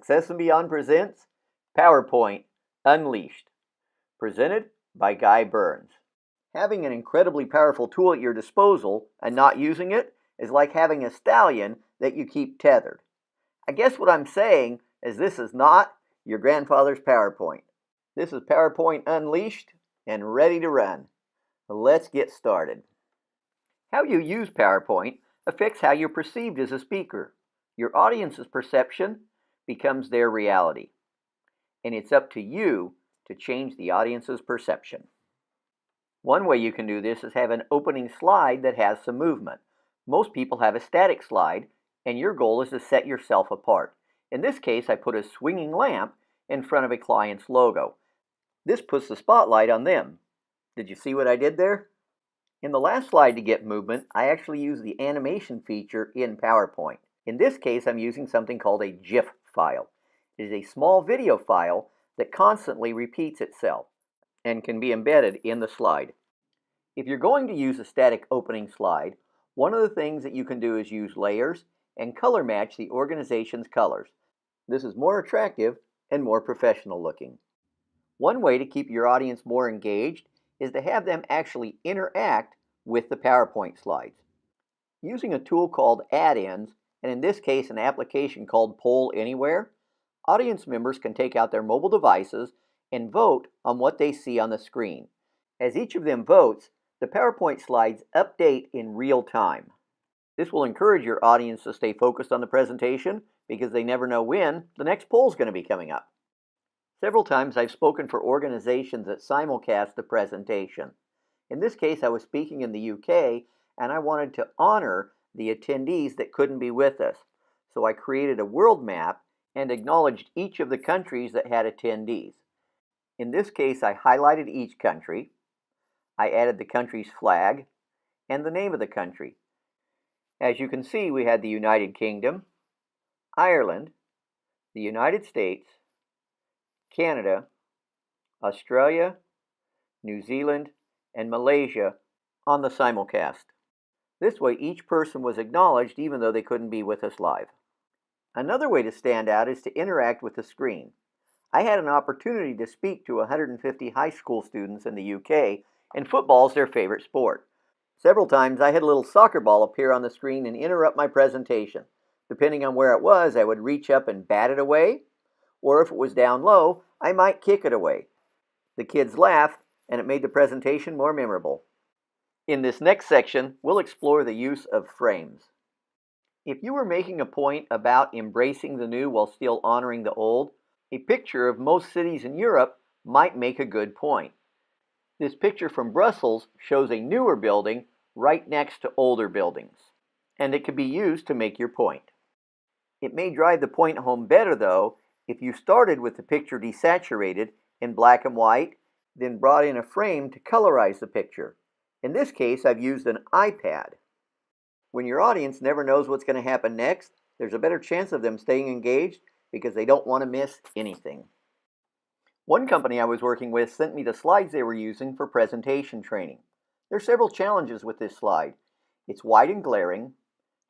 Success and Beyond presents PowerPoint Unleashed, presented by Guy Burns. Having an incredibly powerful tool at your disposal and not using it is like having a stallion that you keep tethered. I guess what I'm saying is this is not your grandfather's PowerPoint. This is PowerPoint Unleashed and ready to run. Let's get started. How you use PowerPoint affects how you're perceived as a speaker. Your audience's perception becomes their reality. And it's up to you to change the audience's perception. One way you can do this is have an opening slide that has some movement. Most people have a static slide, and your goal is to set yourself apart. In this case, I put a swinging lamp in front of a client's logo. This puts the spotlight on them. Did you see what I did there? In the last slide to get movement, I actually use the animation feature in PowerPoint. In this case, I'm using something called a GIF file. It is a small video file that constantly repeats itself and can be embedded in the slide. If you're going to use a static opening slide, one of the things that you can do is use layers and color match the organization's colors. This is more attractive and more professional looking. One way to keep your audience more engaged is to have them actually interact with the PowerPoint slides. Using a tool called add-ins, and in this case an application called Poll Anywhere, audience members can take out their mobile devices and vote on what they see on the screen. As each of them votes, the PowerPoint slides update in real time. This will encourage your audience to stay focused on the presentation because they never know when the next poll is going to be coming up. Several times I've spoken for organizations that simulcast the presentation. In this case, I was speaking in the UK and I wanted to honor the attendees that couldn't be with us. So I created a world map and acknowledged each of the countries that had attendees. In this case, I highlighted each country. I added the country's flag and the name of the country. As you can see, we had the United Kingdom, Ireland, the United States, Canada, Australia, New Zealand, and Malaysia on the simulcast. This way, each person was acknowledged even though they couldn't be with us live. Another way to stand out is to interact with the screen. I had an opportunity to speak to 150 high school students in the UK, and football is their favorite sport. Several times I had a little soccer ball appear on the screen and interrupt my presentation. Depending on where it was, I would reach up and bat it away, or if it was down low, I might kick it away. The kids laughed, and it made the presentation more memorable. In this next section, we'll explore the use of frames. If you were making a point about embracing the new while still honoring the old, a picture of most cities in Europe might make a good point. This picture from Brussels shows a newer building right next to older buildings, and it could be used to make your point. It may drive the point home better, though, if you started with the picture desaturated in black and white, then brought in a frame to colorize the picture. In this case, I've used an iPad. When your audience never knows what's going to happen next, there's a better chance of them staying engaged because they don't want to miss anything. One company I was working with sent me the slides they were using for presentation training. There are several challenges with this slide. It's wide and glaring,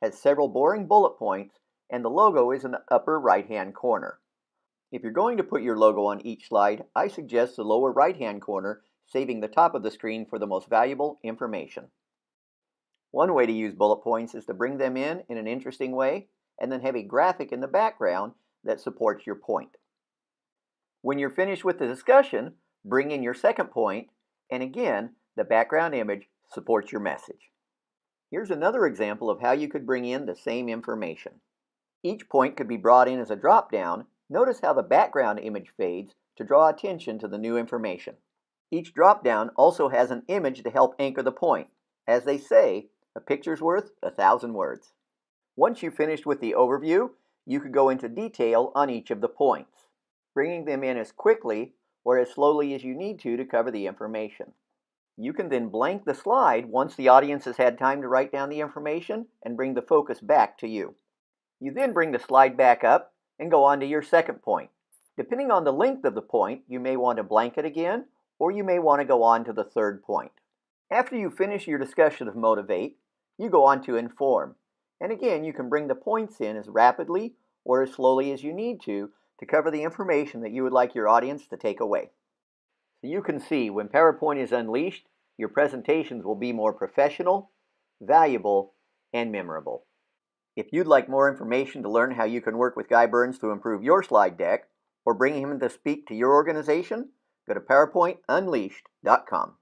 has several boring bullet points, and the logo is in the upper right-hand corner. If you're going to put your logo on each slide, I suggest the lower right-hand corner, saving the top of the screen for the most valuable information. One way to use bullet points is to bring them in an interesting way, and then have a graphic in the background that supports your point. When you're finished with the discussion, bring in your second point, and again, the background image supports your message. Here's another example of how you could bring in the same information. Each point could be brought in as a drop-down. Notice how the background image fades to draw attention to the new information. Each drop-down also has an image to help anchor the point. As they say, a picture's worth 1,000 words. Once you've finished with the overview, you could go into detail on each of the points, bringing them in as quickly or as slowly as you need to cover the information. You can then blank the slide once the audience has had time to write down the information and bring the focus back to you. You then bring the slide back up and go on to your second point. Depending on the length of the point, you may want to blank it again, or you may want to go on to the third point. After you finish your discussion of motivate, you go on to inform. And again, you can bring the points in as rapidly or as slowly as you need to to cover the information that you would like your audience to take away. So you can see when PowerPoint is unleashed, your presentations will be more professional, valuable, and memorable. If you'd like more information to learn how you can work with Guy Burns to improve your slide deck or bring him to speak to your organization, go to PowerPointunleashed.com.